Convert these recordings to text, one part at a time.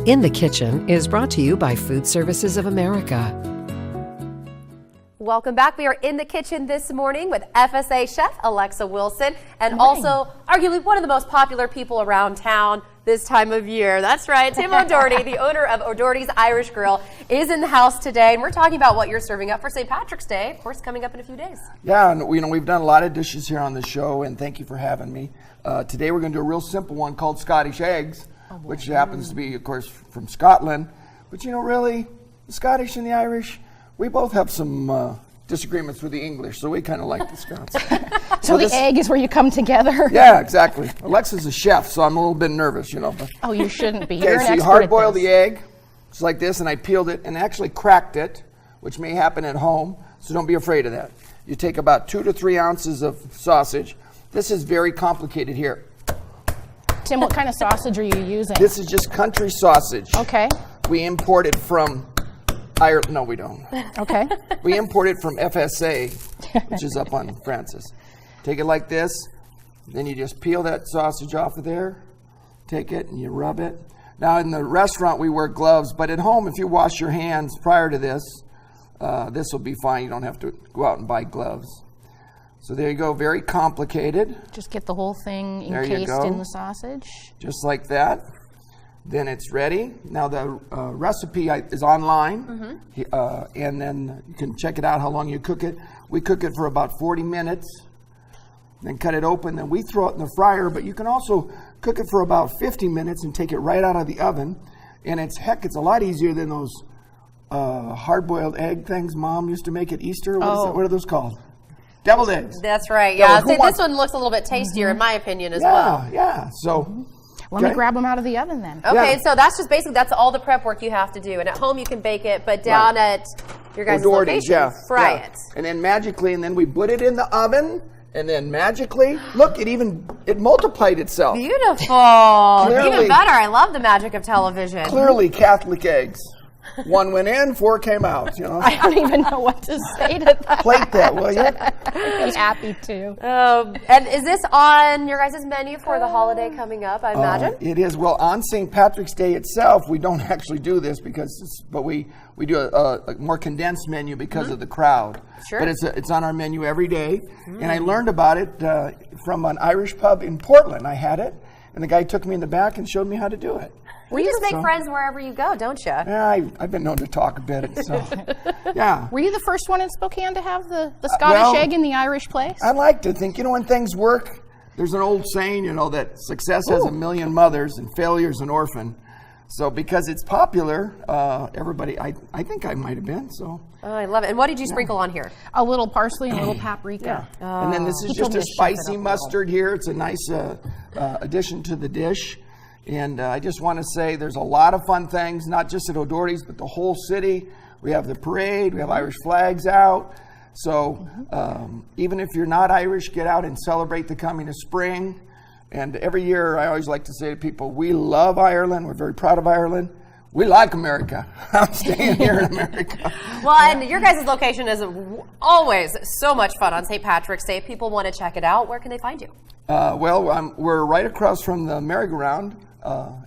In the Kitchen is brought to you by Food Services of America. Welcome back. We are in the kitchen this morning with FSA chef Alexa Wilson and also arguably one of the most popular people around town this time of year. That's right. Tim O'Doherty, the owner of O'Doherty's Irish Grill, is in the house today, and we're talking about what you're serving up for St. Patrick's Day, of course, coming up in a few days. Yeah, and we've done a lot of dishes here on the show, and thank you for having me. Today we're going to do a real simple one called Scottish eggs, which happens to be, of course, from Scotland. But really, the Scottish and the Irish, we both have some disagreements with the English, so we kind of like the Scots. So the egg is where you come together? Yeah, exactly. Alexa's a chef, so I'm a little bit nervous, But. Oh, you shouldn't be. Okay, You're an so you expert hard-boil at this. the egg, just like this, and I peeled it and actually cracked it, which may happen at home, so don't be afraid of that. You take about 2 to 3 ounces of sausage. This is very complicated here. Tim, what kind of sausage are you using? This is just country sausage. Okay. We import it from Ireland. No, we don't. Okay. We import it from FSA, which is up on Francis. Take it like this. Then you just peel that sausage off of there. Take it and you rub it. Now, in the restaurant, we wear gloves, but at home, if you wash your hands prior to this, this will be fine. You don't have to go out and buy gloves. So there you go, very complicated. Just get the whole thing encased in the sausage. Just like that. Then it's ready. Now the recipe is online, and then you can check it out how long you cook it. We cook it for about 40 minutes, then cut it open, then we throw it in the fryer, but you can also cook it for about 50 minutes and take it right out of the oven. And it's a lot easier than those hard-boiled egg things Mom used to make at Easter. What are those called? Deviled eggs. That's right. Yeah. This one looks a little bit tastier, in my opinion, as well. Yeah. So. Let me grab them out of the oven then. Okay, so that's just basically, that's all the prep work you have to do. And at home you can bake it, but down at your guys' location, fry it. And then magically, we put it in the oven, and then magically, look, it multiplied itself. Beautiful. Even better. I love the magic of television. Clearly Catholic eggs. 1 went in, 4 came out, I don't even know what to say to that. Plate that, will you? I'd be happy to. And is this on your guys' menu for the holiday coming up, I imagine? It is. Well, on St. Patrick's Day itself, we don't actually do this but we do a more condensed menu because of the crowd. Sure. But it's on our menu every day. And I learned about it from an Irish pub in Portland. I had it, and the guy took me in the back and showed me how to do it. Well, you just make friends wherever you go, don't you? Yeah, I've been known to talk a bit. So, yeah. Were you the first one in Spokane to have the Scottish egg in the Irish place? I like to think, when things work, there's an old saying, that success has a million mothers and failure's an orphan. So because it's popular, everybody, I think I might have been. So. Oh, I love it. And what did you sprinkle on here? A little parsley and a little paprika. Yeah. And then this is just a spicy mustard here. It's a nice addition to the dish. And I just want to say there's a lot of fun things, not just at O'Doherty's, but the whole city. We have the parade. We have Irish flags out. So even if you're not Irish, get out and celebrate the coming of spring. And every year I always like to say to people, we love Ireland. We're very proud of Ireland. We like America. I'm staying here in America. Well, and your guys' location is always so much fun on St. Patrick's Day. If people want to check it out, where can they find you? We're right across from the merry-go-round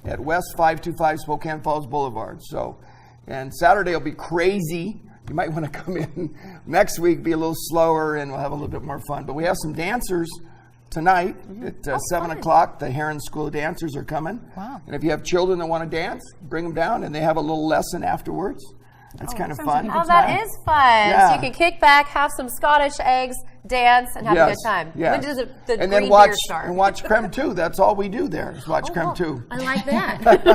at West 525 Spokane Falls Boulevard. And Saturday will be crazy. You might want to come in next week, be a little slower, and we'll have a little bit more fun. But we have some dancers tonight at 7 o'clock. The Heron School of Dancers are coming. Wow. And if you have children that want to dance, bring them down, and they have a little lesson afterwards. That's kind of fun. Oh, that is fun. Yeah. So you can kick back, have some Scottish eggs, dance, and have a good time. Yeah. When does the and green then watch beer start? And watch KREM2. That's all we do there is watch KREM2. I like that.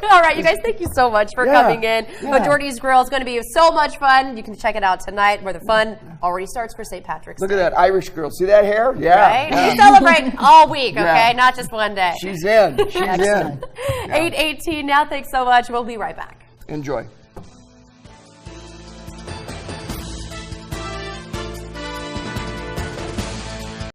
All right, you guys, thank you so much for coming in. Yeah. O'Doherty's Grill is going to be so much fun. You can check it out tonight where the fun already starts for St. Patrick's Look Day. at that Irish girl. See that hair? Yeah. Right? Yeah. You celebrate all week, okay? Not just one day. She's in. She's in. 8:18 now. Thanks so much. We'll be right back. Enjoy.